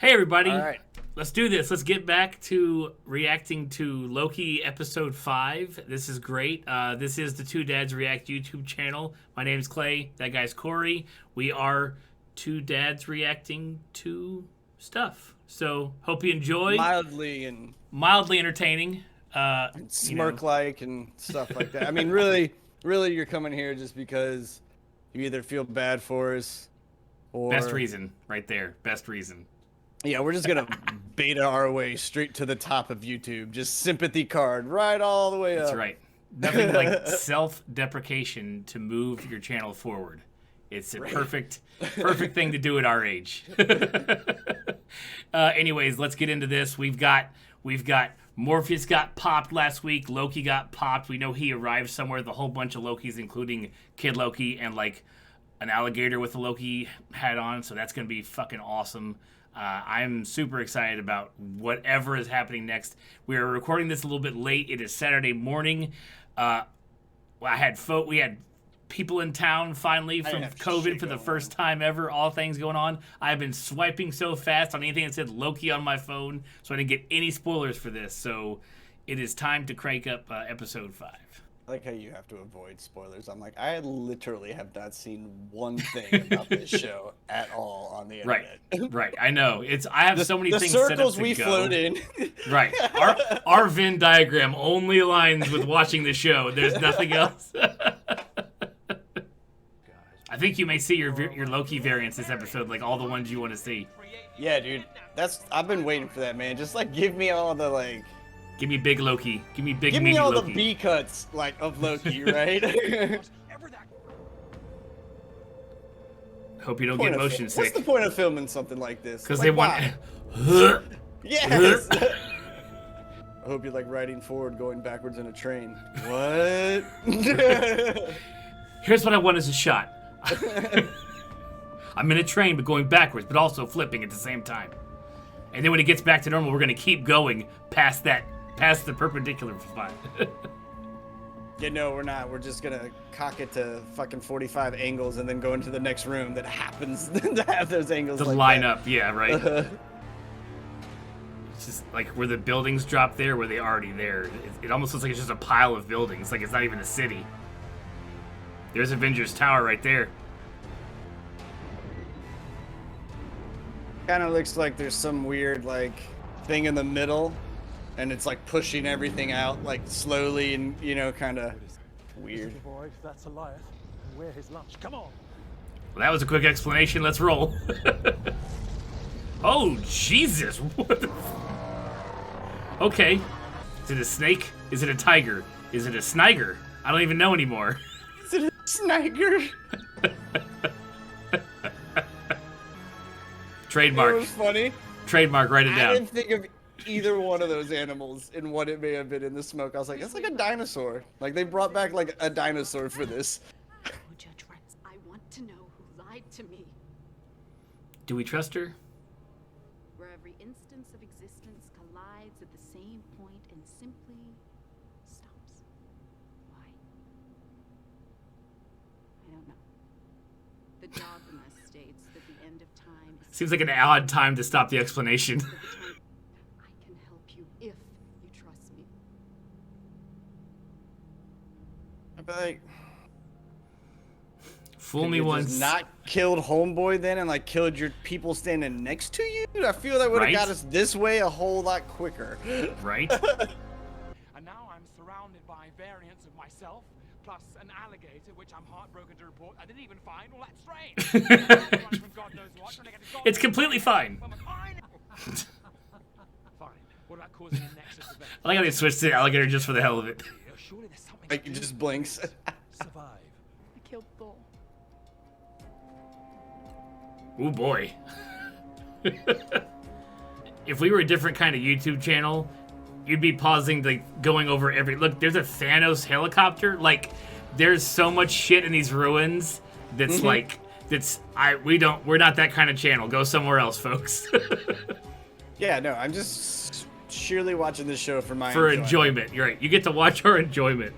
Hey everybody, All right. let's do this. Let's get back to reacting to Loki episode 5. This is great. This is the Two Dads React YouTube channel. My name's Clay. That guy's Corey. We are two dads reacting to stuff. So hope you enjoy. Mildly Entertaining. and smirk-like and stuff like that. I mean, really, you're coming here just because you either feel bad for us or... Best reason right there. Best reason. Yeah, we're just going to beta our way straight to the top of YouTube. Just sympathy card right all the way up. That's right. Nothing like self-deprecation to move your channel forward. It's a perfect thing to do at our age. Anyways, let's get into this. We've got Morpheus got popped last week. Loki got popped. We know he arrived somewhere with a whole bunch of Lokis, including Kid Loki and like an alligator with a Loki hat on. So that's gonna be fucking awesome. I'm super excited about whatever is happening next. We are recording this a little bit late. It is Saturday morning. We had people in town finally from COVID for the first time ever. All things going on. I've been swiping so fast on anything that said Loki on my phone, so I didn't get any spoilers for this. So it is time to crank up episode 5. I like how you have to avoid spoilers. I'm like, I literally have not seen one thing about this show at all on the internet. Right. I know. I have so many things set up to the circles we float in. Right. Our Venn diagram only aligns with watching the show. There's nothing else. I think you may see your Loki variants this episode, like all the ones you want to see. Yeah, dude. I've been waiting for that, man. Just like give me all the like. Give me big Loki. Give me Give me all Loki. the B cuts like of Loki, right? Hope you don't get motion sick. What's the point of filming something like this? Because like, they want. Yes. I hope you're like riding forward, going backwards in a train. What? Here's what I want as a shot. I'm in a train, but going backwards, but also flipping at the same time. And then when it gets back to normal, we're gonna keep going past the perpendicular spot. Yeah, no, we're not. We're just gonna cock it to fucking 45 angles and then go into the next room that happens to have those angles. To like line that. up, yeah, right. It's just like where the buildings drop there, where they already there. It almost looks like it's just a pile of buildings, like it's not even a city. There's Avengers Tower right there. Kind of looks like there's some weird like thing in the middle, and it's like pushing everything out like slowly and kind of weird. Boy, that's Elias. We're his lunch. Come on. Well, that was a quick explanation. Let's roll. Oh Jesus! What the okay. Is it a snake? Is it a tiger? Is it a sniger? I don't even know anymore. Is it a sniger? Trademark. It was funny. Trademark, write it down. I didn't think of either one of those animals and what it may have been in the smoke. I was like, that's like a dinosaur. Like they brought back like a dinosaur for this. Oh, Judge Rex, I want to know who lied to me. Do we trust her? Where every instance of existence collides at the same point and simply stops. Why? I don't know. The dogma states that the end of time is... Seems like an odd time to stop the explanation. I can help you if you trust me. I'd be like, Fool me you once. just not killed homeboy then and like killed your people standing next to you? I feel that would have Right? got us this way a whole lot quicker. Right? And now I'm surrounded by variants of myself, plus an alligator, which I'm heartbroken to report I didn't even find all that strange. From God knows what, trying to get a It's completely fine. Fine. What about causing a nexus event? I like how they switched to alligator just for the hell of it. Surely there's something Like it just blinks. survive. I killed Bull. Ooh boy. If we were a different kind of YouTube channel, you'd be pausing, like going over every look. There's a Thanos helicopter. Like, there's so much shit in these ruins that's like we're not that kind of channel. Go somewhere else, folks. Yeah, no, I'm just sheerly watching this show for my enjoyment. You're right. You get to watch our enjoyment.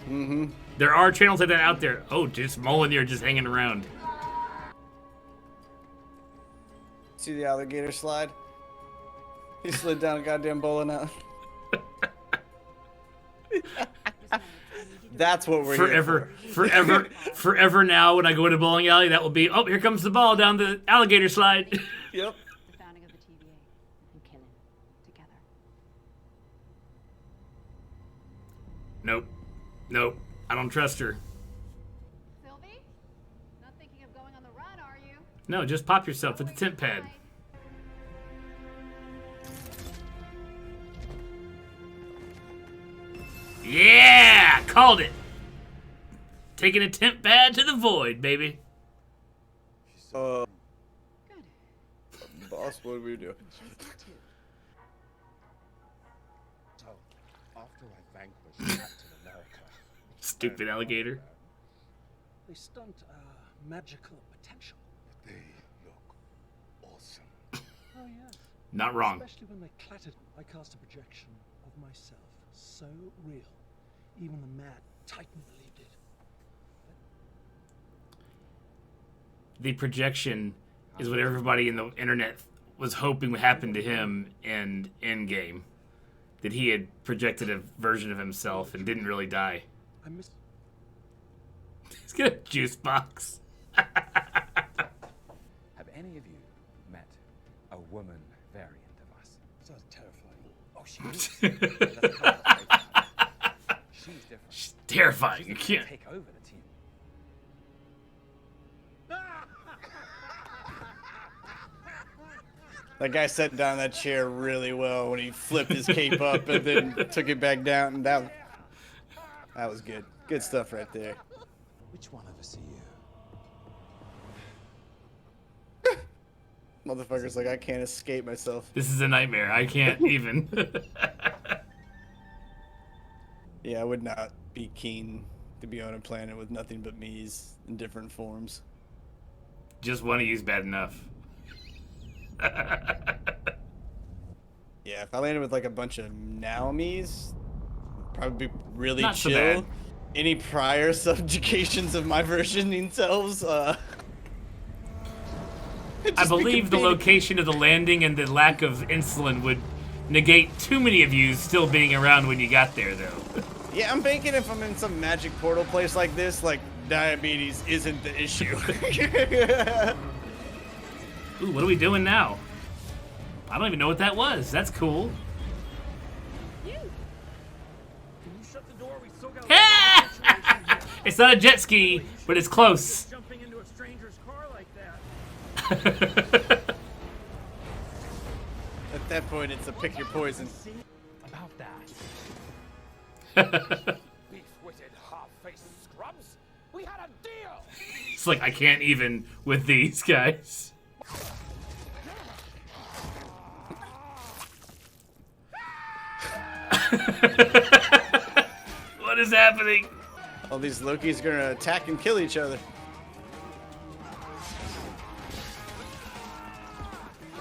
Mm-hmm. There are channels like that out there. Oh, just Mjolnir just hanging around. See the alligator slide? He slid down a goddamn bowling alley. That's what we're Forever, here forever, forever now when I go to bowling alley, that will be, oh, here comes the ball down the alligator slide. for. Yep. The founding of the TVA and killing together. Nope. Nope. I don't trust her. Sylvie? Not thinking of going on the run, are you? No, just pop yourself with the temp pad. Yeah! Called it! Taking a temp pad to the void, baby. Uh, Good. boss, what do we do? So, after I vanquished Captain America, Stupid alligator. They stunt magical potential. they look awesome. Oh yes. Not wrong. Especially when they clattered. I cast a projection of myself, so real, even the mad Titan believed it. The projection is what everybody in the internet was hoping would happen to him in Endgame. That he had projected a version of himself and didn't really die. I miss. He's got a juice box. Have any of you met a woman variant of us? Sounds terrifying. Oh, she is. That's kind of crazy. She's different. She's terrifying. You She's can't. gonna take over the team. That guy sat down in that chair really well when he flipped his cape up and then took it back down. And that was good. Good stuff right there. Which one of us are you? Motherfucker's like, I can't escape myself. This is a nightmare. I can't even. Yeah, I would not be keen to be on a planet with nothing but me's in different forms. Just one of you's bad enough. Yeah, if I landed with like a bunch of now me's, probably be really Not so chill. bad. Any prior subjugations of my version themselves, I just be believe the competing. location of the landing and the lack of insulin would negate too many of you still being around when you got there, though. Yeah, I'm thinking if I'm in some magic portal place like this, like diabetes isn't the issue. Ooh, what are we doing now? I don't even know what that was. That's cool. Can you shut the door? We still got It's not a jet ski, but it's close. jumping into a stranger's car like that. At that point, it's a pick your poison. About that. Beef-witted, half-faced scrubs. We had a deal. It's like I can't even with these guys. What is happening? All these Loki's gonna attack and kill each other.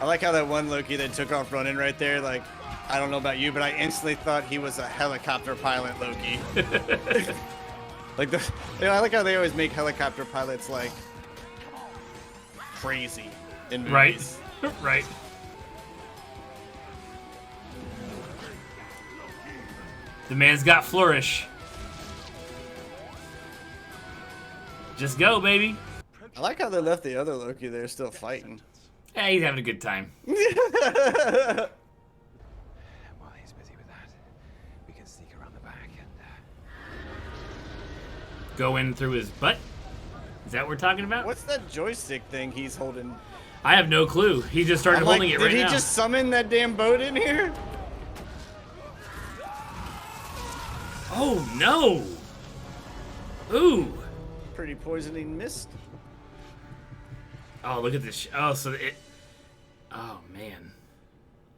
I like how that one Loki that took off running right there, like, I don't know about you, but I instantly thought he was a helicopter pilot Loki. Like I like how they always make helicopter pilots like crazy in movies. Right. Right. The man's got flourish. Just go, baby. I like how they left the other Loki there still fighting. Yeah, he's having a good time. And while he's busy with that, we can sneak around the back and Go in through his butt? Is that what we're talking about? What's that joystick thing he's holding? I have no clue. He just started I'm like, holding it did right he now. just summon that damn boat in here? Oh, no! Ooh! Pretty poisoning mist. Oh, look at this. Oh, so it... Oh, man.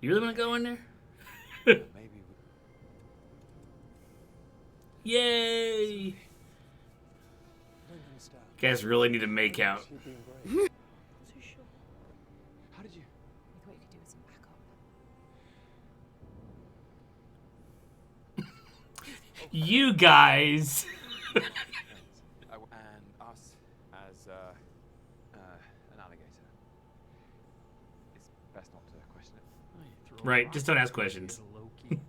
You really want to go in there? maybe Yay! Don't understand. Guys really need to make out. You're being brave. So sure. How did you? We thought you could do with some backup. You guys! And us as an alligator. It's best not to question it. Right, just don't ask questions. It's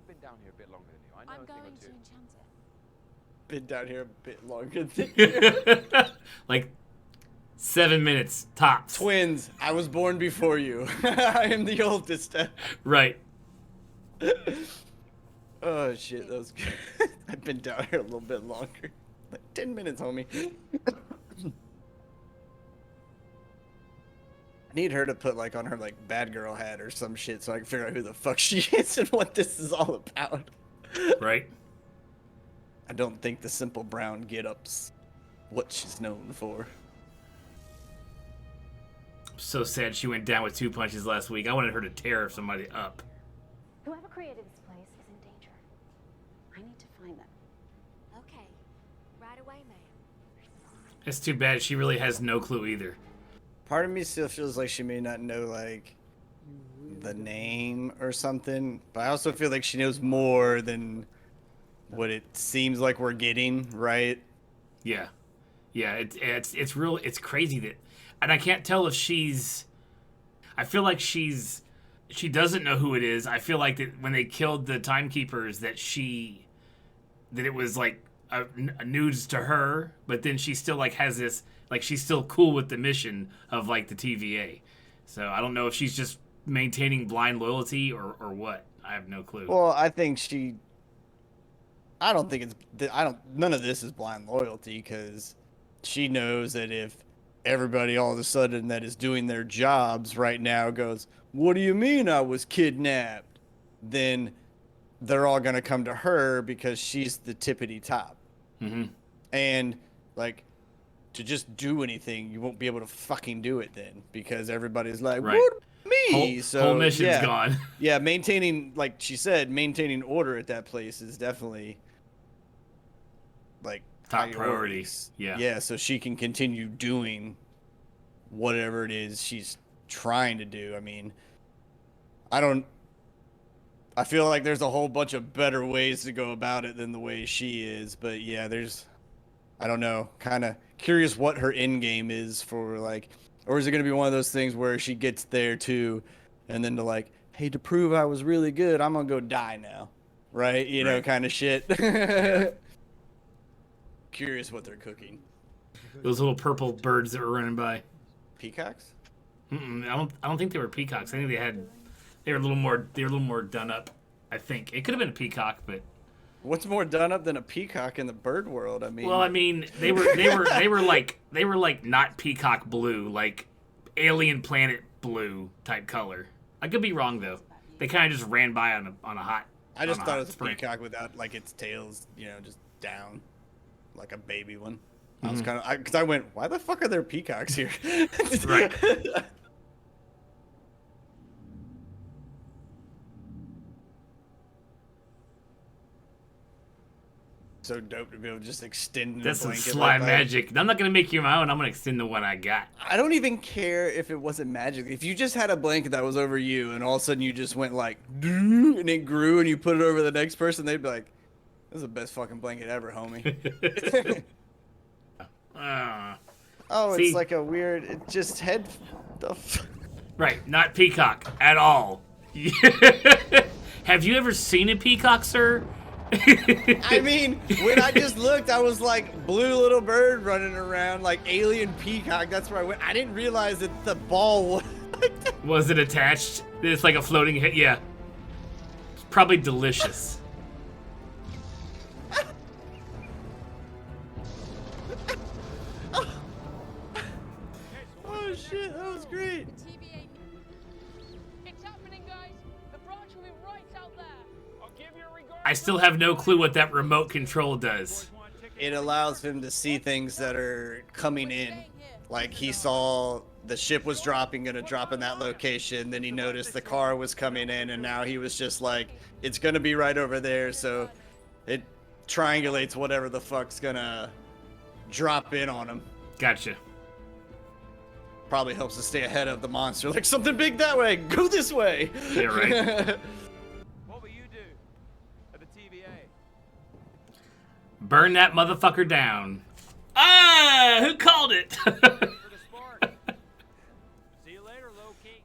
been down here a bit longer than you. I know I'm a thing going or to two. enchant it. Been down here a bit longer than you. Like 7 minutes tops. Twins, I was born before you. I am the oldest. Right. Oh shit, that was good. I've been down here a little bit longer. Like 10 minutes, homie. I need her to put like on her like bad girl hat or some shit so I can figure out who the fuck she is and what this is all about. Right. I don't think the simple brown get-up's what she's known for. So sad she went down with 2 punches last week. I wanted her to tear somebody up. Whoever created this place is in danger. I need to find them. Okay. Right away, ma'am. It's too bad she really has no clue either. Part of me still feels like she may not know like the name or something, but I also feel like she knows more than what it seems like we're getting, right? Yeah. Yeah, it's real, it's crazy that, and I can't tell if I feel like she doesn't know who it is. I feel like that when they killed the timekeepers that it was like a news to her, but then she still like has this, like she's still cool with the mission of like the TVA. So I don't know if she's just maintaining blind loyalty or what. I have no clue. Well, I think I don't think none of this is blind loyalty because she knows that if everybody all of a sudden that is doing their jobs right now goes, "What do you mean I was kidnapped?" Then they're all going to come to her because she's the tippity top. Mm-hmm. And like to just do anything, you won't be able to fucking do it then because everybody's like, Right. "What me?" Whole mission's yeah. gone. Yeah, maintaining, like she said, maintaining order at that place is definitely like Top priorities. priorities. Yeah. Yeah, so she can continue doing whatever it is she's trying to do. I mean, I feel like there's a whole bunch of better ways to go about it than the way she is, but yeah, I don't know, kind of curious what her end game is for like, or is it going to be one of those things where she gets there too, and then to like, hey, to prove I was really good, I'm going to go die now. Right? You know, Right. kind of shit. Curious what they're cooking. Those little purple birds that were running by. Peacocks? I don't think they were peacocks. I think they were a little more done up. I think it could have been a peacock, but What's more done up than a peacock in the bird world? I mean, well, I mean, they were like not peacock blue, like alien planet blue type color. I could be wrong though. They kind of just ran by on a hot. I just on a thought hot it was a sprint. peacock without like its tails, you know, just down, like a baby one. I was kind of, because I went, why the fuck are there peacocks here? Right. So dope to be able to just extend That's a some blanket slime like that. magic. I'm not gonna make you my own. I'm gonna extend the one I got. I don't even care if it wasn't magic. If you just had a blanket that was over you and all of a sudden you just went like, "Doo," and it grew and you put it over the next person, they'd be like, this is the best fucking blanket ever, homie. Oh, See? it's like a weird, it just head stuff. Right, not peacock at all. Have you ever seen a peacock, sir? I mean, when I just looked, I was like, blue little bird running around, like alien peacock. That's where I went. I didn't realize that the ball was like that. Was it attached? It's like a floating head. Yeah. It's probably delicious. Oh shit, that was great. TVA. It's happening, guys. The branch will be right out there. I'll give you a regard. I still have no clue what that remote control does. It allows him to see things that are coming in. Like he saw the ship was gonna drop in that location. Then he noticed the car was coming in, and now he was just like, it's gonna be right over there. So it triangulates whatever the fuck's gonna drop in on him. Gotcha. Probably helps us stay ahead of the monster. Like something big that way, go this way. Yeah, right. What will you do at the TVA? Burn that motherfucker down. Ah! Who called it? For the spark. See you later, Loki.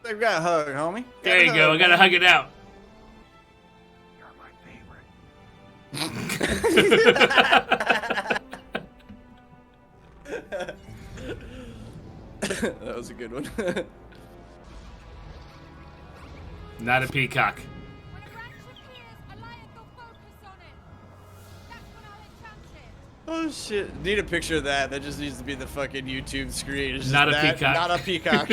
They've got a hug, homie. There you go. I gotta hug it out. You're my favorite. That was a good one. Not a peacock. When a branch appears, Alliance will focus on it. That's when I'll enchant it. Oh shit! Need a picture of that. That just needs to be the fucking YouTube screen. It's just Not a that, peacock. Not a peacock.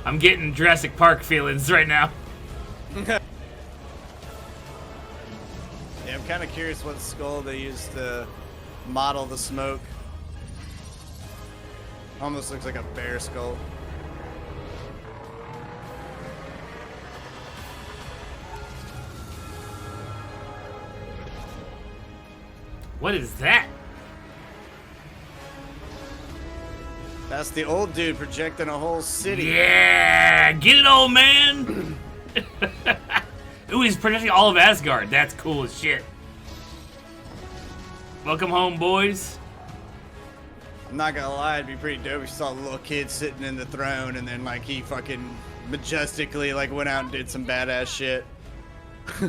I'm getting Jurassic Park feelings right now. Yeah, I'm kind of curious what skull they used to model the smoke. Almost looks like a bear skull. What is that? That's the old dude projecting a whole city. Yeah, get it, old man. Ooh, he's projecting all of Asgard. That's cool as shit. Welcome home, boys. I'm not gonna lie, it'd be pretty dope if you saw a little kid sitting in the throne and then like he fucking majestically like went out and did some badass shit. I think.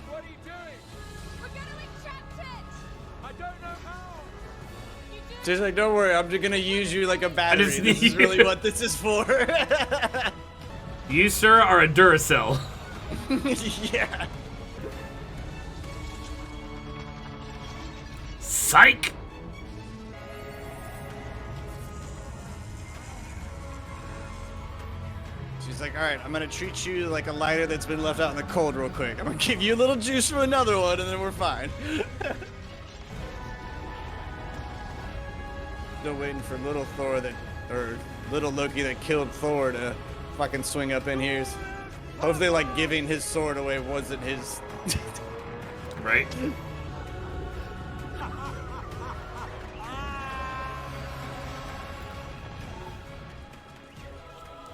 What are you doing? We're gonna enchant it. I don't know how. You do Just like, don't worry, I'm just gonna use you like a battery. just This need is really what this is for. You, sir, are a Duracell. Yeah. Psych. She's like, all right, I'm gonna treat you like a lighter that's been left out in the cold real quick. I'm gonna give you a little juice from another one, and then we're fine. Still waiting for little Thor or little Loki that killed Thor to fucking swing up in here. Hopefully, like giving his sword away wasn't his. Right?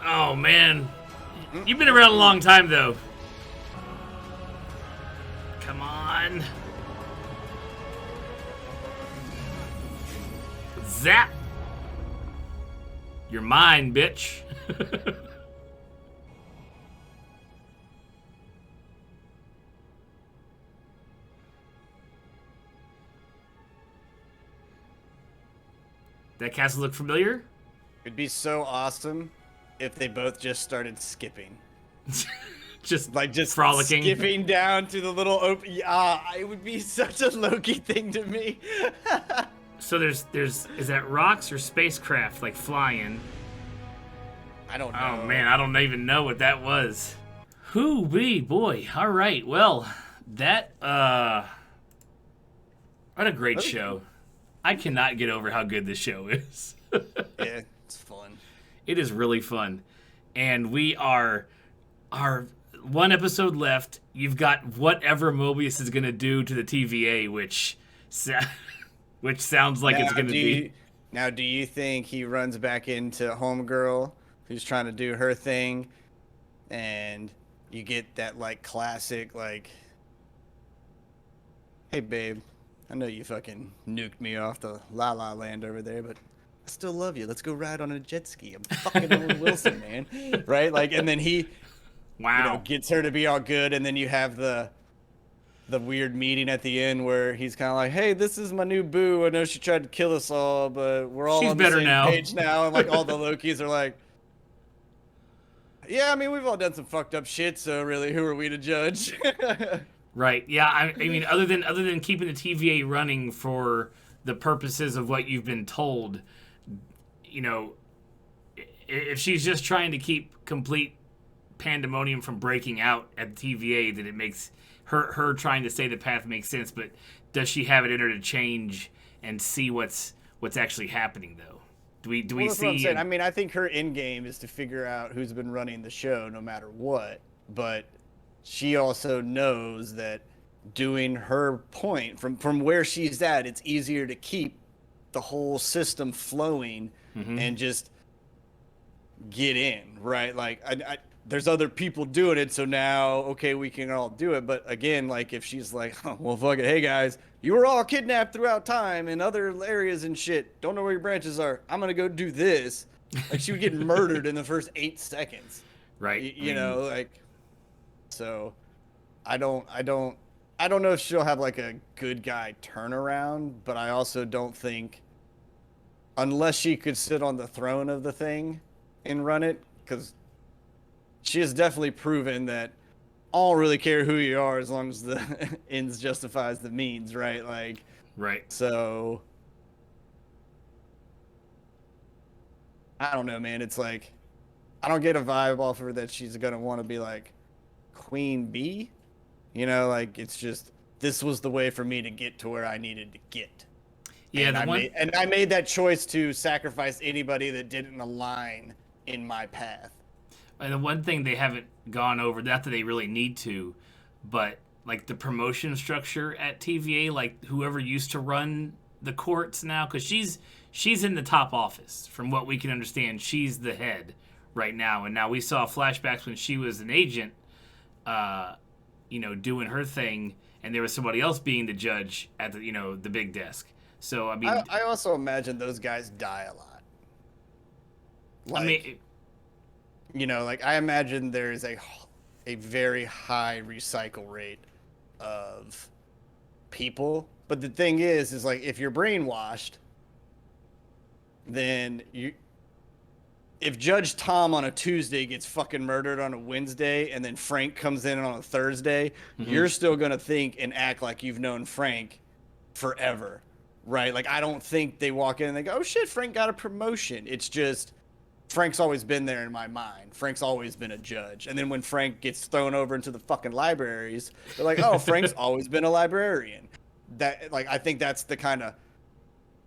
Oh, man. You've been around a long time, though. Come on. Zap. You're mine, bitch. That castle look familiar? It'd be so awesome if they both just started skipping. Just Frolicking, frolicking. skipping down to the little open. Yeah, it would be such a Loki thing to me. So there's is that rocks or spacecraft like flying? I don't know. Oh man, I don't even know what that was. Hoo-wee, boy. All right, well, that what a great show. I cannot get over how good this show is. Yeah, it's fun. It is really fun, and we are one episode left. You've got whatever Mobius is gonna do to the TVA, which sounds like it's gonna be. Now, do you think he runs back into Homegirl, who's trying to do her thing, and you get that like classic like, hey babe, I know you fucking nuked me off the La La Land over there, but I still love you. Let's go ride on a jet ski. I'm fucking Owen Wilson, man. Right? Like, and then he, Wow. gets her to be all good, and then you have the weird meeting at the end where he's kind of like, hey, this is my new boo. I know she tried to kill us all, but we're all She's on the better same now. page now. And like all the Lokis are like, yeah, I mean, we've all done some fucked up shit, so really, who are we to judge? Right. Yeah. I mean, other than keeping the TVA running for the purposes of what you've been told, you know, if she's just trying to keep complete pandemonium from breaking out at the TVA, then it makes her trying to stay the path makes sense. But does she have it in her to change and see what's actually happening though? Do we Well, that's see? what I'm saying. I mean, I think her end game is to figure out who's been running the show no matter what. But she also knows that doing her point from where she's at, it's easier to keep the whole system flowing and just get in, right? Like there's other people doing it, so now, okay, we can all do it. But again, like, if she's like, oh, well, fuck it, hey, guys, you were all kidnapped throughout time in other areas and shit. Don't know where your branches are. I'm going to go do this. Like, she would get murdered in the first 8 seconds. Right. You know, like, so I don't know if she'll have, like, a good guy turnaround, but I also don't think, unless she could sit on the throne of the thing and run it, because she has definitely proven that I don't really care who you are as long as the ends justifies the means, right? Like, Right. so I don't know, man. It's like, I don't get a vibe off her that she's gonna want to be like Queen Bee. You know, like, it's just, this was the way for me to get to where I needed to get. Yeah, And I made that choice to sacrifice anybody that didn't align in my path. And the one thing they haven't gone over, not that they really need to, but like the promotion structure at TVA, like whoever used to run the courts now, because she's in the top office. From what we can understand, she's the head right now. And now we saw flashbacks when she was an agent, doing her thing, and there was somebody else being the judge at the the big desk. So I mean, I also imagine those guys die a lot. Like, like, I imagine there is a very high recycle rate of people. But the thing is like, if you're brainwashed, then if Judge Tom on a Tuesday gets fucking murdered on a Wednesday, and then Frank comes in on a Thursday, you're still going to think and act like you've known Frank forever, right? Like, I don't think they walk in and they go, oh shit, Frank got a promotion. It's just, Frank's always been there in my mind. Frank's always been a judge. And then when Frank gets thrown over into the fucking libraries, they're like, oh, Frank's always been a librarian. That, like, I think that's the kind of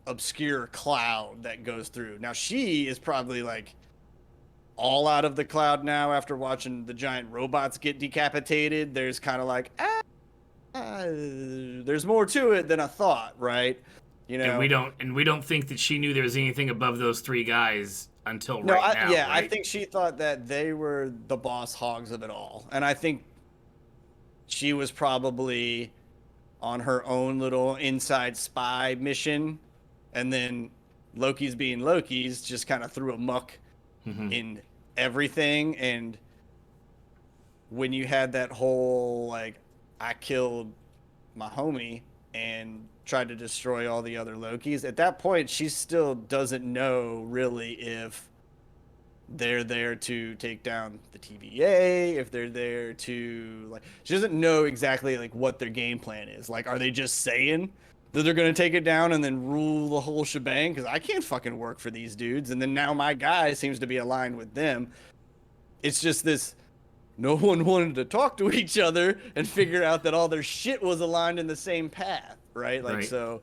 obscure cloud that goes through. Now, she is probably like all out of the cloud now after watching the giant robots get decapitated. There's kind of like, there's more to it than I thought, right? You know, and we don't think that she knew there was anything above those 3 guys until now. Yeah, right? I think she thought that they were the boss hogs of it all, and I think she was probably on her own little inside spy mission, and then Loki's being Loki's just kind of threw a muck in everything. And when you had that whole, like, I killed my homie and tried to destroy all the other Lokis, at that point she still doesn't know really if they're there to take down the TVA, if they're there to, like, she doesn't know exactly, like, what their game plan is. Like, are they just saying that they're going to take it down and then rule the whole shebang? Because I can't fucking work for these dudes, and then now my guy seems to be aligned with them. It's just this, no one wanted to talk to each other and figure out that all their shit was aligned in the same path, right? Like, Right. So.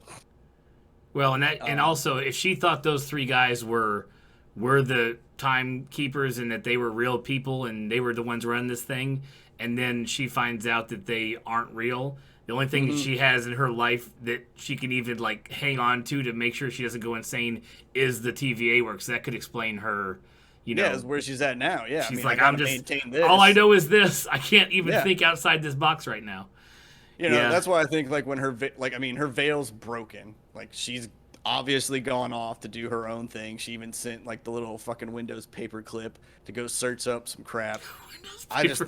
Well, and also, if she thought those 3 guys were the timekeepers and that they were real people and they were the ones running this thing, and then she finds out that they aren't real, the only thing that she has in her life that she can even, like, hang on to make sure she doesn't go insane is the TVA work. So that could explain her, Yeah, is where she's at now. Yeah, she's I like, gotta I'm just, maintain this. all I know is this. I can't even Yeah. think outside this box right now. That's why I think, like, when her veil's broken. Like, she's obviously gone off to do her own thing. She even sent, like, the little fucking Windows paperclip to go search up some crap. I just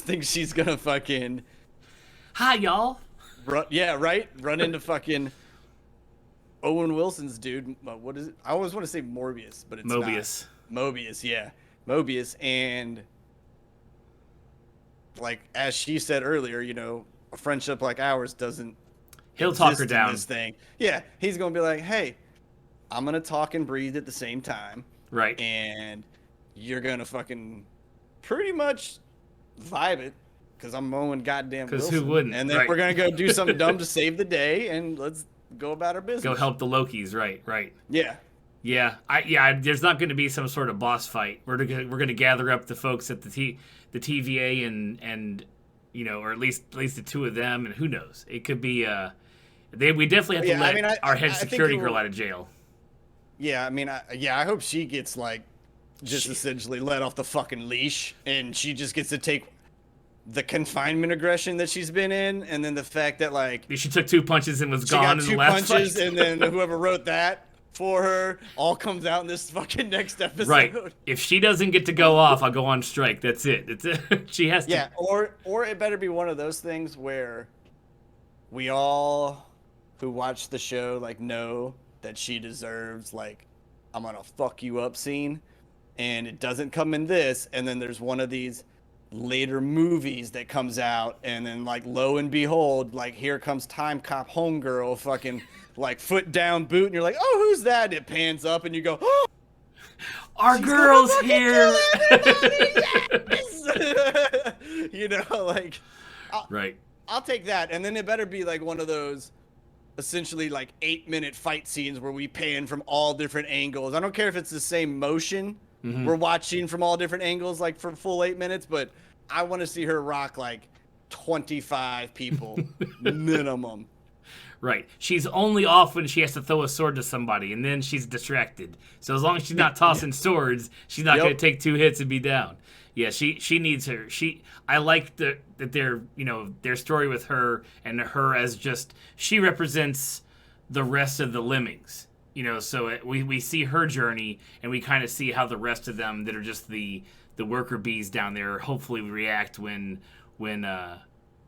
think she's gonna fucking, hi y'all. run into fucking Owen Wilson's dude. What is it? I always want to say Morbius, but it's Mobius. not. Mobius, yeah. Mobius. And, like, as she said earlier, a friendship like ours doesn't He'll talk her exist in down. this thing. Yeah, he's gonna be like, hey, I'm gonna talk and breathe at the same time. Right. And you're gonna fucking pretty much vibe it, because I'm mowing goddamn Wilson. Because who wouldn't? And then Right. we're gonna go do something dumb to save the day, and let's go about our business. Go help the Lokis. Right. Yeah. Yeah, there's not going to be some sort of boss fight. We're going to gather up the folks at the TVA and or at least the 2 of them, and who knows? It could be we definitely have to let our head security girl out of jail. Yeah, I hope she gets, like, just essentially let off the fucking leash, and she just gets to take the confinement aggression that she's been in, and then the fact that like She took 2 punches and was she gone got in two the last punches, fight. and then whoever wrote that for her all comes out in this fucking next episode. Right. If she doesn't get to go off, I'll go on strike. That's it. She has to. Yeah, or it better be one of those things where we all who watch the show like know that she deserves like I'm gonna fuck you up scene, and it doesn't come in this, and then there's one of these later movies that comes out, and then like lo and behold, like here comes Time Cop homegirl fucking like foot down boot, and you're like, oh, who's that? And it pans up and you go, oh, Our she's girl's gonna fucking here. kill everybody, yes! You know, like Right. I'll take that, and then it better be like one of those essentially like 8-minute fight scenes where we pan from all different angles. I don't care if it's the same motion. We're watching from all different angles, like for full 8 minutes, but I want to see her rock like 25 people minimum. Right. She's only off when she has to throw a sword to somebody, and then she's distracted. So as long as she's not tossing swords, she's not going to take 2 hits and be down. Yeah, she needs her. I like that their their story with her and her as just she represents the rest of the lemmings. So we see her journey, and we kind of see how the rest of them that are just the worker bees down there hopefully react when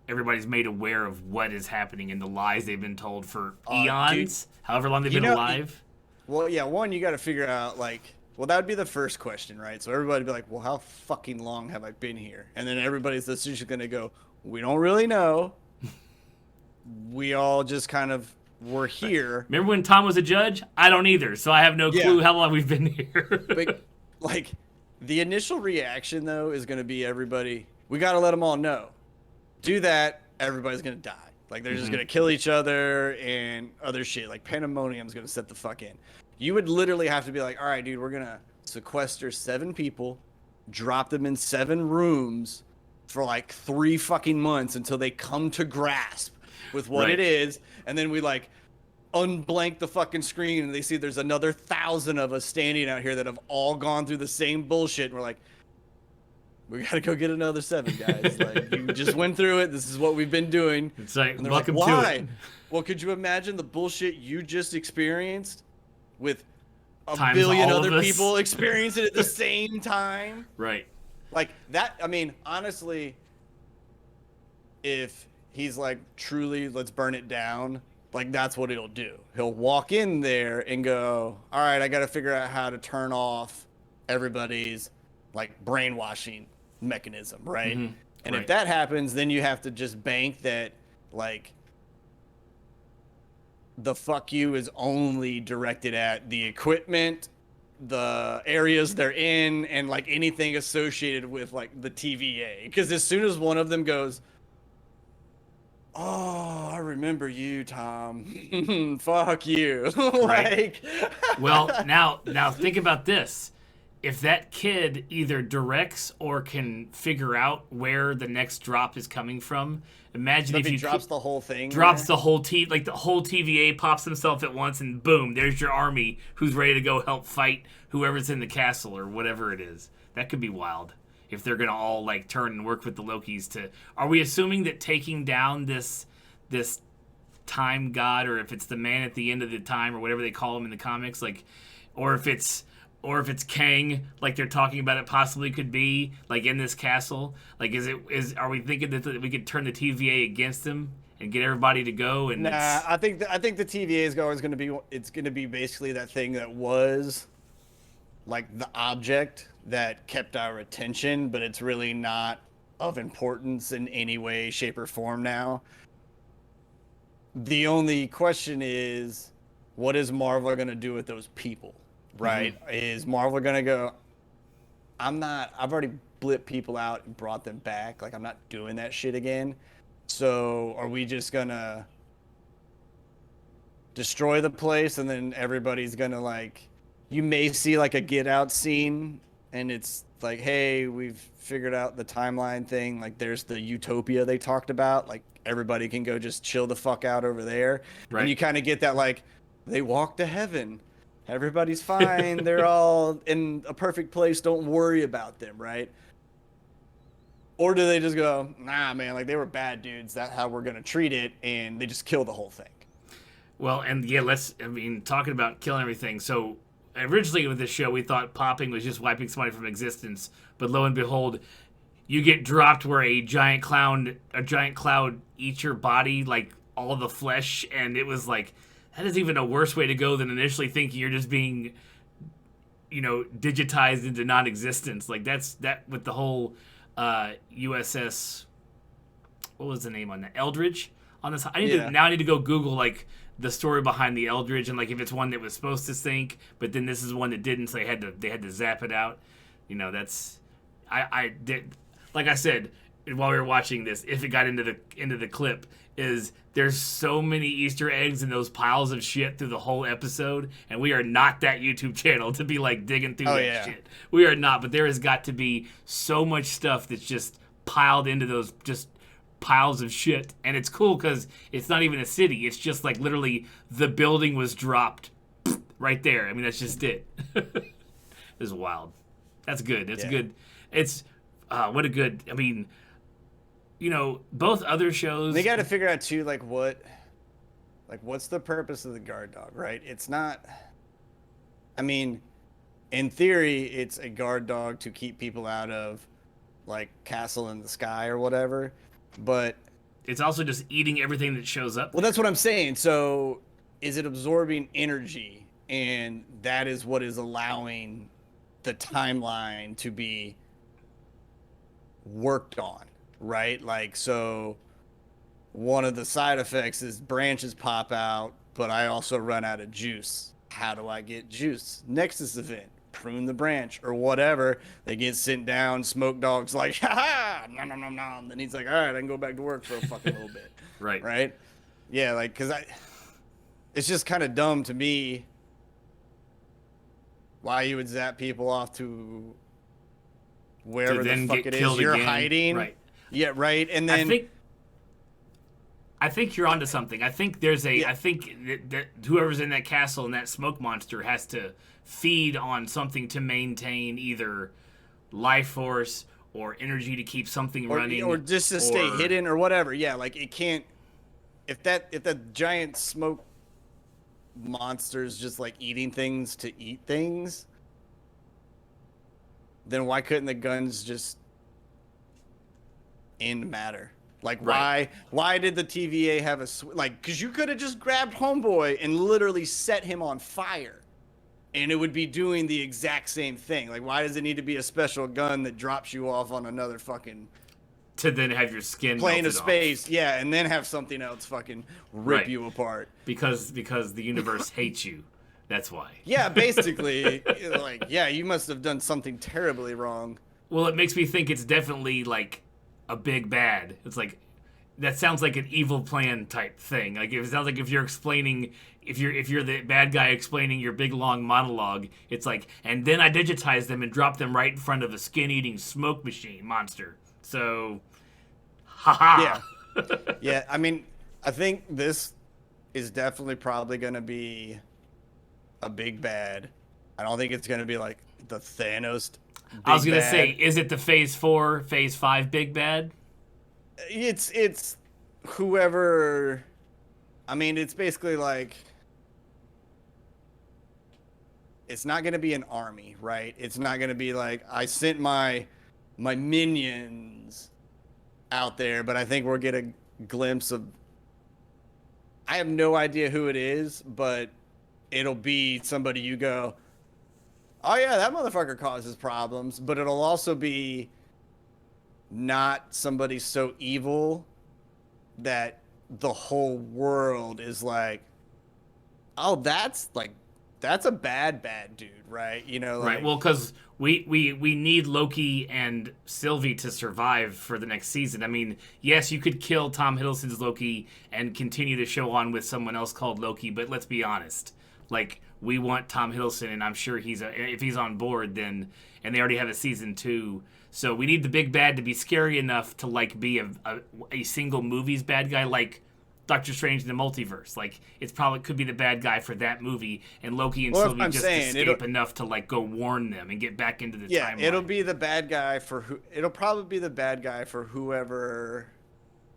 everybody's made aware of what is happening and the lies they've been told for eons, however long they've been alive. Well, yeah, one, you got to figure out like, well, that would be the first question, right? So everybody'd be like, well, how fucking long have I been here? And then everybody's essentially going to go, we don't really know. We all just kind of were here. Remember when Tom was a judge? I don't either, so I have no clue how long we've been here. But, like, the initial reaction, though, is going to be everybody, we got to let them all know. Do that, everybody's going to die. Like, they're just going to kill each other and other shit. Like, pandemonium's going to set the fuck in. You would literally have to be like, all right, dude, we're going to sequester 7 people, drop them in 7 rooms for, like, 3 fucking months until they come to grasp with what it is, and then we like unblank the fucking screen and they see there's another 1,000 of us standing out here that have all gone through the same bullshit, and we're like, we gotta go get another 7 guys. Like, you just went through it, this is what we've been doing. It's like, and they're welcome like, why? to it. Well, could you imagine the bullshit you just experienced with a Times billion all of other us. people experiencing it at the same time? Right. Like that, I mean, honestly, if he's like, truly, let's burn it down, like that's what he'll do. He'll walk in there and go, all right, I got to figure out how to turn off everybody's like brainwashing mechanism, right? And if that happens, then you have to just bank that like the fuck you is only directed at the equipment, the areas they're in, and like anything associated with like the TVA. Because as soon as one of them goes, oh, I remember you, Tom. Fuck you. Like, well, now think about this. If that kid either directs or can figure out where the next drop is coming from, imagine if he you drops the whole thing. Drops the whole like the whole TVA pops himself at once, and boom, there's your army who's ready to go help fight whoever's in the castle or whatever it is. That could be wild. If they're gonna all like turn and work with the Lokis to, are we assuming that taking down this time god, or if it's the man at the end of the time or whatever they call him in the comics, like, or if it's Kang, like they're talking about it possibly could be, like in this castle, like are we thinking that we could turn the TVA against him and get everybody to go? And nah, I think the TVA is always going to be, it's going to be basically that thing that was like the object that kept our attention, but it's really not of importance in any way, shape, or form now. The only question is, what is Marvel going to do with those people, right? Is Marvel going to go, I've already blipped people out and brought them back. Like, I'm not doing that shit again. So are we just going to destroy the place, and then everybody's going to like, you may see like a Get Out scene, and it's like, hey, we've figured out the timeline thing. Like, there's the utopia they talked about. Like, everybody can go just chill the fuck out over there. Right. And you kind of get that, like, they walk to heaven. Everybody's fine. They're all in a perfect place. Don't worry about them, right? Or do they just go, nah, man, like they were bad dudes. That's how we're going to treat it. And they just kill the whole thing. Well, and yeah, talking about killing everything. So originally with this show, we thought popping was just wiping somebody from existence. But lo and behold, you get dropped where a giant cloud eats your body, like all the flesh. And it was like, that is even a worse way to go than initially thinking you're just being, digitized into non-existence. Like that with the whole USS, what was the name on that? Eldridge on this. I need to go Google like the story behind the Eldridge and like if it's one that was supposed to sink, but then this is one that didn't, so they had to zap it out. That's I did, like I said while we were watching this, if it got into the clip, is there's so many Easter eggs in those piles of shit through the whole episode, and we are not that YouTube channel to be like digging through shit. We are not, but there has got to be so much stuff that's just piled into those just piles of shit, and it's cool because it's not even a city. It's just like literally the building was dropped right there. I mean, that's just it. This is wild. That's good. That's good. It's what a good. I mean, both other shows. They got to figure out too, what's the purpose of the guard dog, right? It's not. I mean, in theory, it's a guard dog to keep people out of, like, Castle in the Sky or whatever. But it's also just eating everything that shows up. Well, that's what I'm saying. So, is it absorbing energy, and that is what is allowing the timeline to be worked on, right? Like, so one of the side effects is branches pop out, but I also run out of juice. How do I get juice? Nexus event, prune the branch or whatever. They get sent down. Smoke Dog's like, ha ha, nom nom nom nom. Then he's like, all right, I can go back to work for a fucking little bit. Right. Yeah, like, cause it's just kind of dumb to me why you would zap people off to wherever the fuck it is you're hiding. Right. Yeah, right. And then I think you're onto something. I think there's I think that whoever's in that castle and that smoke monster has to feed on something to maintain either life force or energy to keep something running, or just to stay hidden or whatever. Yeah, like it can't. If that giant smoke monster's just like eating things to eat things, then why couldn't the guns just end matter? Like, why did the TVA have because you could have just grabbed Homeboy and literally set him on fire, and it would be doing the exact same thing. Like, why does it need to be a special gun that drops you off on another fucking to then have your skin plane of space? Yeah, and then have something else fucking rip you apart because the universe hates you. That's why. Yeah, basically, like, yeah, you must have done something terribly wrong. Well, it makes me think it's definitely like a big bad. It's like that sounds like an evil plan type thing. Like it sounds like if you're explaining, if you're the bad guy explaining your big long monologue, it's like, and then I digitize them and drop them right in front of a skin-eating smoke machine monster. So, haha. Yeah, yeah. I mean, I think this is definitely probably going to be a big bad. I don't think it's going to be like the Thanos. I was going to say, is it the Phase 4, Phase 5 big bad? It's whoever. I mean, it's basically like it's not going to be an army, right? It's not going to be like I sent my minions out there, but I think we'll get a glimpse of. I have no idea who it is, but it'll be somebody you go, oh yeah, that motherfucker causes problems, but it'll also be not somebody so evil that the whole world is like, oh, that's a bad dude, right? You know, like, right. Well, because we need Loki and Sylvie to survive for the next season. I mean, yes, you could kill Tom Hiddleston's Loki and continue the show on with someone else called Loki, but let's be honest. Like, we want Tom Hiddleston, and I'm sure if he's on board, then, and they already have a season 2, so we need the big bad to be scary enough to like be a single movie's bad guy, like Doctor Strange in the Multiverse. Like, it's probably could be the bad guy for that movie, and Loki and Well, Sylvie I'm just saying, escape enough to like go warn them and get back into the Yeah, timeline. it'll be the bad guy it'll probably be the bad guy for whoever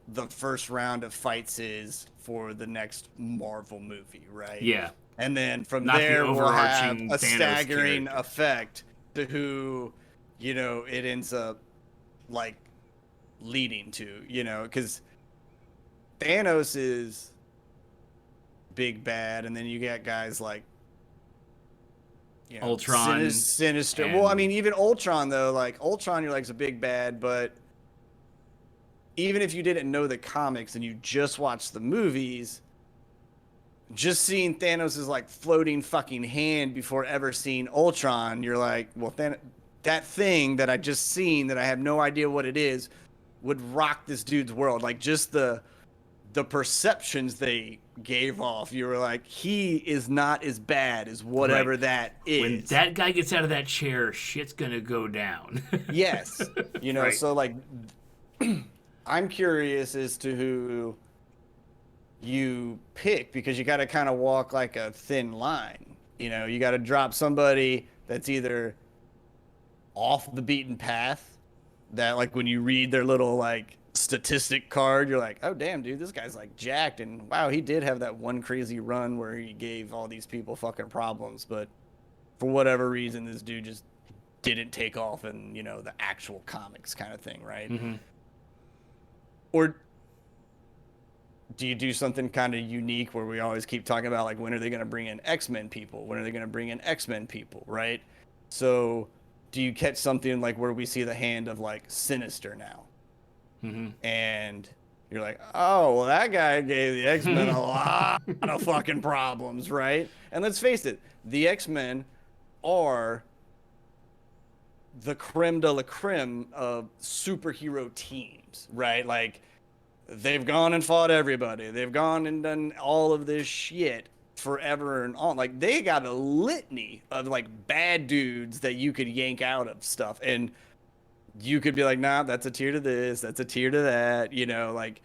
the first round of fights is for the next Marvel movie, right? Yeah. And then from Not the there we'll have overarching a Thanos staggering character. effect to who, it ends up like leading to, because Thanos is big bad, and then you get guys like Ultron Sinister. and- Well, I mean, even Ultron though, like Ultron, you're like is a big bad, but even if you didn't know the comics and you just watched the movies, just seeing Thanos' like floating fucking hand before ever seeing Ultron, you're like, well, that thing that I just seen that I have no idea what it is would rock this dude's world. Like just the perceptions they gave off, you were like, he is not as bad as whatever Right. that is. When that guy gets out of that chair, shit's gonna go down. Yes. Right. So like I'm curious as to who you pick, because you got to kind of walk like a thin line. You got to drop somebody that's either off the beaten path, that like when you read their little like statistic card, you're like, oh damn dude, this guy's like jacked, and wow, he did have that one crazy run where he gave all these people fucking problems, but for whatever reason this dude just didn't take off in the actual comics kind of thing, right? Mm-hmm. Or do you do something kind of unique where we always keep talking about like when are they going to bring in X-Men people, when are they going to bring in X-Men people, right? So do you catch something like where we see the hand of like Sinister now? Mm-hmm. And you're like, oh, well, that guy gave the X-Men a lot of fucking problems, right? And let's face it, the X-Men are the creme de la creme of superhero teams, right? Like, they've gone and fought everybody. They've gone and done all of this shit forever and on. Like, they got a litany of, like, bad dudes that you could yank out of stuff. And you could be like, nah, that's a tier to this, that's a tier to that, like,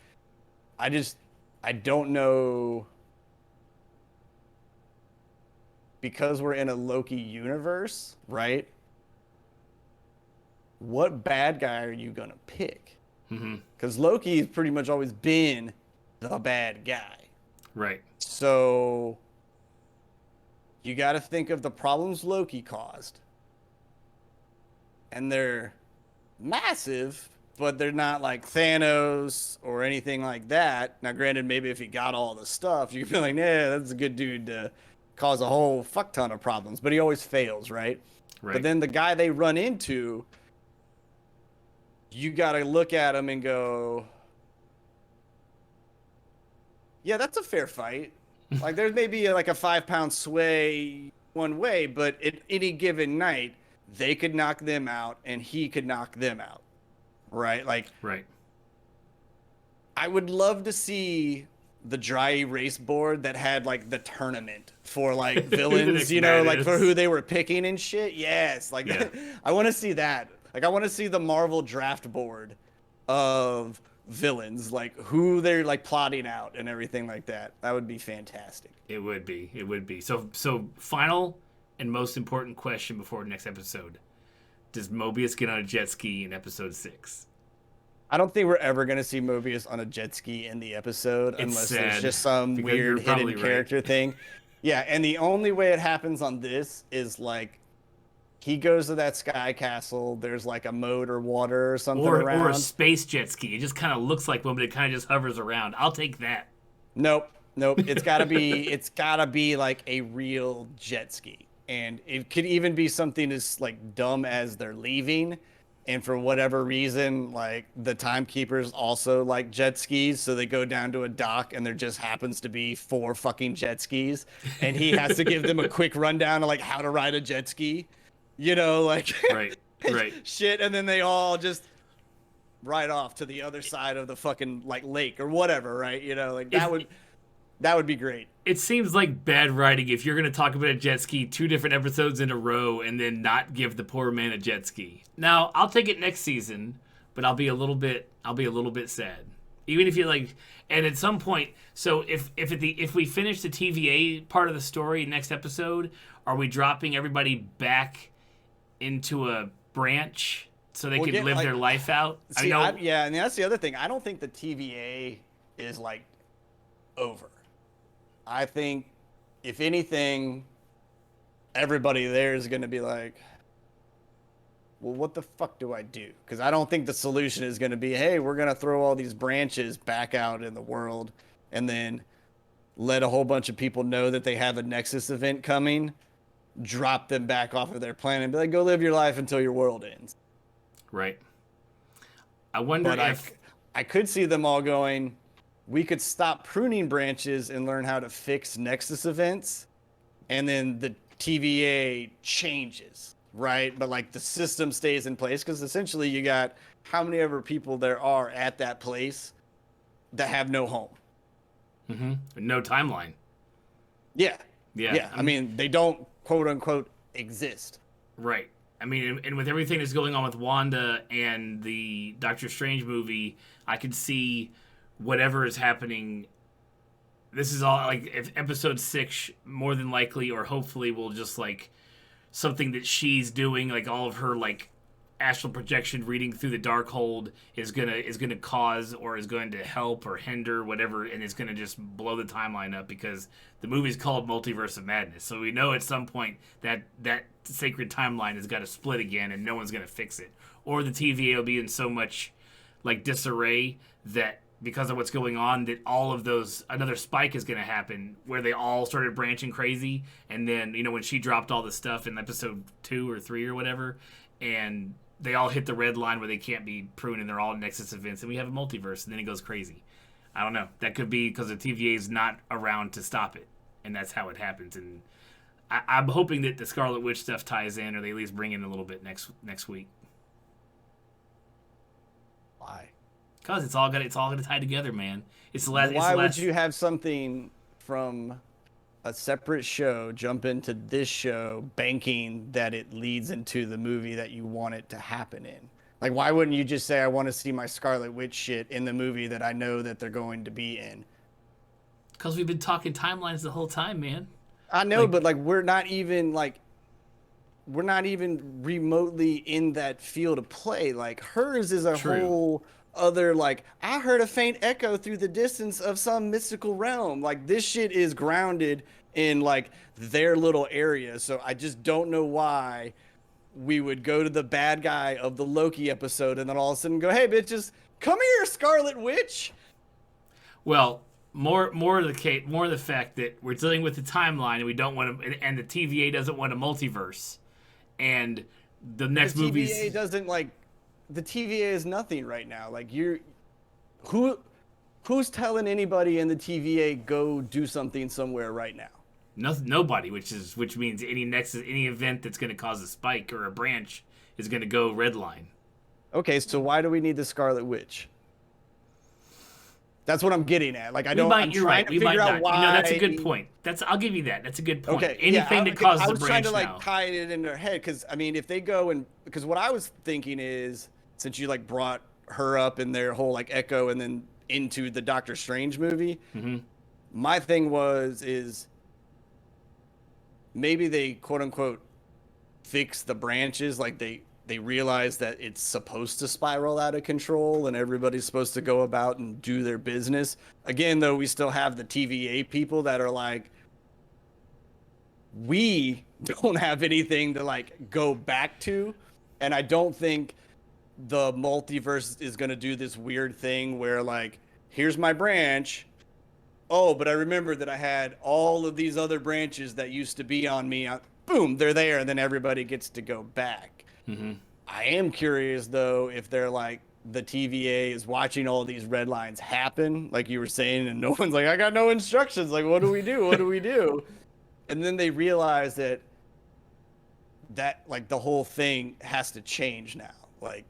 I don't know, because we're in a Loki universe, right? What bad guy are you gonna pick? Because Loki's pretty much always been the bad guy. Right. So you got to think of the problems Loki caused. And they're massive, but they're not like Thanos or anything like that. Now, granted, maybe if he got all the stuff, you could be like, yeah, that's a good dude to cause a whole fuck ton of problems. But he always fails, right? But then the guy they run into, you got to look at him and go, yeah, that's a fair fight. Like, there's maybe like a 5-pound sway one way, but at any given night, they could knock them out and he could knock them out. Right? Like, Right. I would love to see the dry erase board that had like the tournament for like villains, like for who they were picking and shit. Yes. Like, Yeah. I want to see that. Like, I want to see the Marvel draft board of villains, like who they're like plotting out and everything like that. That would be fantastic. It would be. It would be. So final and most important question before next episode. Does Mobius get on a jet ski in episode 6? I don't think we're ever going to see Mobius on a jet ski in the episode unless there's just some because you're weird probably hidden right. character thing. Yeah, and the only way it happens on this is like he goes to that sky castle, there's like a moat or water or something around. Or a space jet ski. It just kind of looks like one, but it kind of just hovers around. I'll take that. Nope. It's gotta be like a real jet ski. And it could even be something as like dumb as they're leaving, and for whatever reason, like the timekeepers also like jet skis, so they go down to a dock and there just happens to be 4 fucking jet skis, and he has to give them a quick rundown of like how to ride a jet ski. Like Right. shit, and then they all just ride off to the other side of the fucking like lake or whatever, right? Like that would be great. It seems like bad writing if you're going to talk about a jet ski 2 different episodes in a row and then not give the poor man a jet ski. Now, I'll take it next season, but I'll be a little bit sad. Even if you like, and at some point, so if we finish the TVA part of the story next episode, are we dropping everybody back into a branch so they can live their life out? See, yeah, and that's the other thing. I don't think the TVA is like over. I think, if anything, everybody there is going to be like, well, what the fuck do I do? Because I don't think the solution is going to be, hey, we're going to throw all these branches back out in the world and then let a whole bunch of people know that they have a Nexus event coming, drop them back off of their planet and be like, go live your life until your world ends. Right. I wonder if... I could see them all going, we could stop pruning branches and learn how to fix Nexus events, and then the TVA changes, right? But like the system stays in place, because essentially you got how many ever people there are at that place that have no home. Mm-hmm. No timeline. Yeah. Yeah. I mean, they don't, quote unquote, exist. Right. I mean, and with everything that's going on with Wanda and the Doctor Strange movie, I could see whatever is happening. This is all like, if episode 6 more than likely or hopefully will just like something that she's doing, like all of her like astral projection reading through the Darkhold is gonna cause or is going to help or hinder whatever, and it's gonna just blow the timeline up, because the movie's called Multiverse of Madness, so we know at some point that sacred timeline has got to split again, and no one's gonna fix it, or the TVA will be in so much like disarray that because of what's going on, that all of those, another spike is going to happen where they all started branching crazy, and then when she dropped all the stuff in episode 2 or 3 or whatever, and they all hit the red line where they can't be pruned and they're all Nexus events, and we have a multiverse, and then it goes crazy. I don't know. That could be because the TVA is not around to stop it, and that's how it happens. And I'm hoping that the Scarlet Witch stuff ties in, or they at least bring in a little bit next week. Why? Because it's all gonna tie together, man. It's the last. Why would you have something from a separate show jump into this show, banking that it leads into the movie that you want it to happen in? Like, why wouldn't you just say, I want to see my Scarlet Witch shit in the movie that I know that they're going to be in? Because we've been talking timelines the whole time, man. I know, but like we're not even remotely in that field of play. Like, hers is a whole other, like, I heard a faint echo through the distance of some mystical realm. Like, this shit is grounded in like their little area. So I just don't know why we would go to the bad guy of the Loki episode and then all of a sudden go, hey bitches, come here, Scarlet Witch. Well, more of the fact that we're dealing with the timeline, and we don't want to, and the TVA doesn't want a multiverse, and the next movie doesn't, like, the TVA is nothing right now. Like, who's telling anybody in the TVA go do something somewhere right now? Nobody, which means any event that's going to cause a spike or a branch is going to go redline. Okay, so why do we need the Scarlet Witch? That's what I'm getting at. Like, You're right. We might not. Why. That's a good point. I'll give you that. That's a good point. Okay, anything that causes a branch now. I was trying to like tie it in their head, because I mean, if they go because what I was thinking is, since you like brought her up in their whole like Echo and then into the Doctor Strange movie, my thing is maybe they quote unquote fix the branches, like they realize that it's supposed to spiral out of control and everybody's supposed to go about and do their business. Again, though, we still have the TVA people that are like, we don't have anything to like go back to. And I don't think the multiverse is going to do this weird thing where like, here's my branch. Oh, but I remember that I had all of these other branches that used to be on me. Boom, they're there. And then everybody gets to go back. I am curious, though, if they're like, the TVA is watching all these red lines happen, like you were saying, and no one's like, I got no instructions. Like, what do we do? What do we do? And then they realize that like the whole thing has to change now. Like,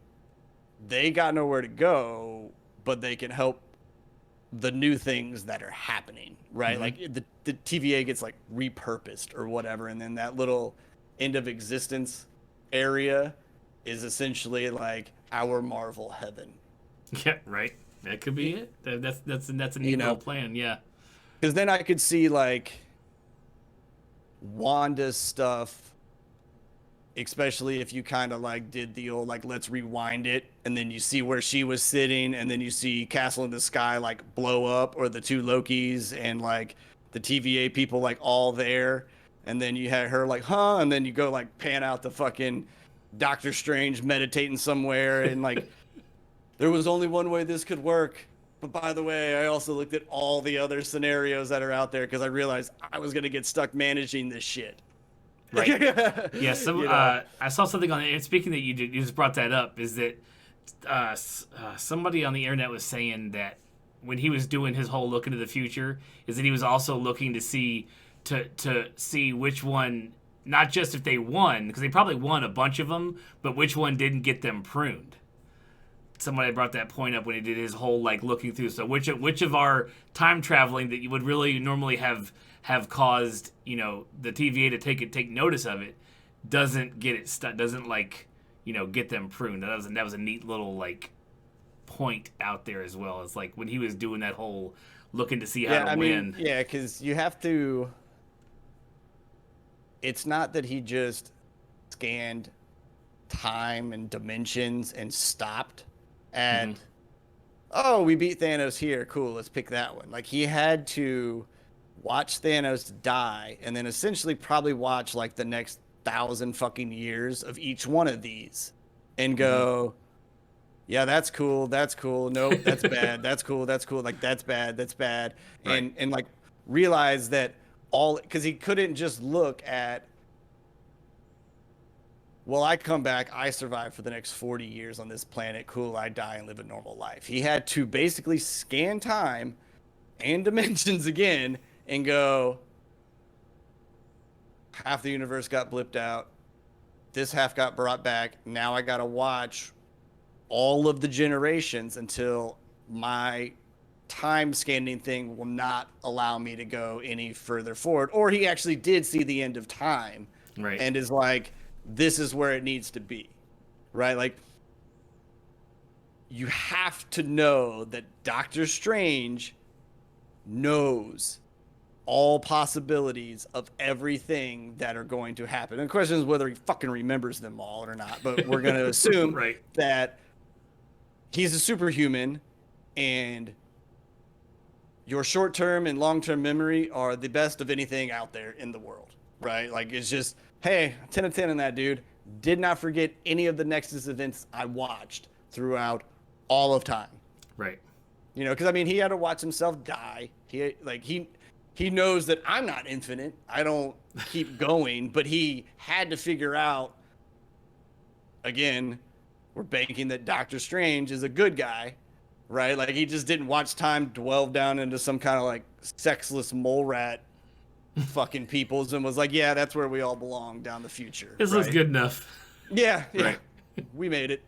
they got nowhere to go, but they can help the new things that are happening, right? Like the TVA gets like repurposed or whatever, and then that little end of existence area is essentially like our Marvel heaven. Yeah, right. That could be it. That's a neat You know. little plan. Yeah. Because then I could see like Wanda's stuff, especially if you kind of like did the old like let's rewind it, and then you see where she was sitting, and then you see Castle in the Sky like blow up, or the two Lokis and like the TVA people like all there, and then you had her like and then you go like pan out the fucking Doctor Strange meditating somewhere, and like there was only one way this could work. But by the way, I also looked at all the other scenarios that are out there because I realized I was going to get stuck managing this shit. Right. Yeah. You know? I saw something on it. Speaking that you just brought that up, is that somebody on the internet was saying that when he was doing his whole look into the future, is that he was also looking to see which one, not just if they won, because they probably won a bunch of them, but which one didn't get them pruned. Somebody brought that point up when he did his whole like looking through. So which of our time traveling that you would really normally have caused, you know, the TVA to take notice of it, doesn't get it stuck, doesn't like, you know, get them pruned. That was a neat little like point out there as well. It's like when he was doing that whole looking to see how to win. Yeah, because you have to. It's not that he just scanned time and dimensions and stopped and oh, we beat Thanos here, cool, let's pick that one. Like he had to watch Thanos die and then essentially probably watch like the next 1,000 fucking years of each one of these and go, yeah, that's cool, nope, that's bad, that's cool, like that's bad, Right. and like realize that all, because he couldn't just look at, well, I come back, I survive for the next 40 years on this planet, cool, I die and live a normal life. He had to basically scan time and dimensions again and go, half the universe got blipped out, this half got brought back, now I gotta watch all of the generations until my time scanning thing will not allow me to go any further forward. Or he actually did see the end of time, Right. and is like, this is where it needs to be, right? Like, you have to know that Doctor Strange knows all possibilities of everything that are going to happen. And the question is whether he fucking remembers them all or not, but we're going to assume Right. that he's a superhuman, and your short-term and long-term memory are the best of anything out there in the world, right? Like, it's just, hey, 10 of 10 on that, dude. Did not forget any of the Nexus events I watched throughout all of time. Right. You know, because, I mean, he had to watch himself die. He knows that I'm not infinite. I don't keep going, but he had to figure out, again, we're banking that Doctor Strange is a good guy, right? Like, he just didn't watch time delve down into some kind of, like, sexless mole rat fucking peoples and was like, yeah, that's where we all belong down the future. This right? was good enough. Yeah. Right. We made it.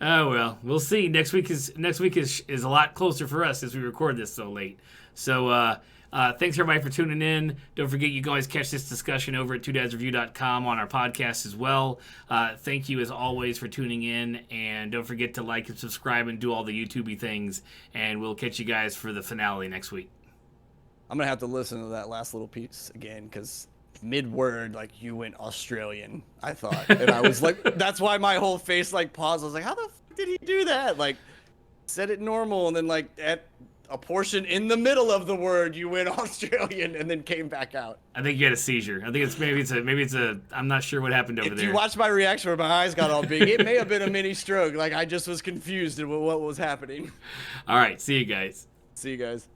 Oh well, we'll see. Next week is a lot closer for us as we record this so late. So thanks everybody for tuning in. Don't forget you can always catch this discussion over at twodadsreview.com on our podcast as well. Thank you as always for tuning in, and don't forget to like and subscribe and do all the YouTubey things. And we'll catch you guys for the finale next week. I'm going to have to listen to that last little piece again because mid-word, like, you went Australian, I thought. And I was like, that's why my whole face, like, paused. I was like, how the fuck did he do that? Like, said it normal, and then, like, at a portion in the middle of the word, you went Australian and then came back out. I think you had a seizure. I think maybe it's a I'm not sure what happened over If there. you watch my reaction where my eyes got all big, it may have been a mini stroke. Like, I just was confused at what was happening. All right, see you guys. See you guys.